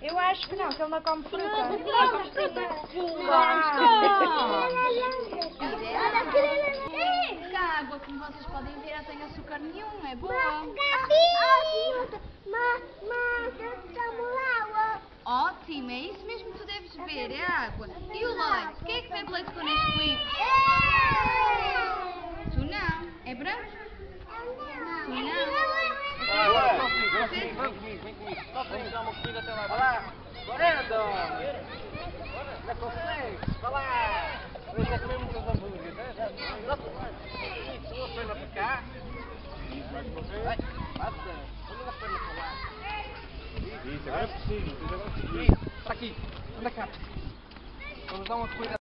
Eu acho que não, que ele não come fruta. A água, como vocês podem ver, não tem açúcar nenhum, é boa. Ótimo, é isso mesmo que tu deves beber, é água. E o leite? Quem é que bebe leite com Nesquik? Tu não. É branco? Tu não. Vem comigo. Só vamos dar uma corrida até lá. Vai lá. Correndo. Já consegues. Vai lá. Eu já comi muitos hambúrgueres. Isso, uma perna para cá. Vai. Passa. Olha uma perna para lá. Isso, agora é possível. Isso, para aqui. Anda cá. Vamos dar uma corrida.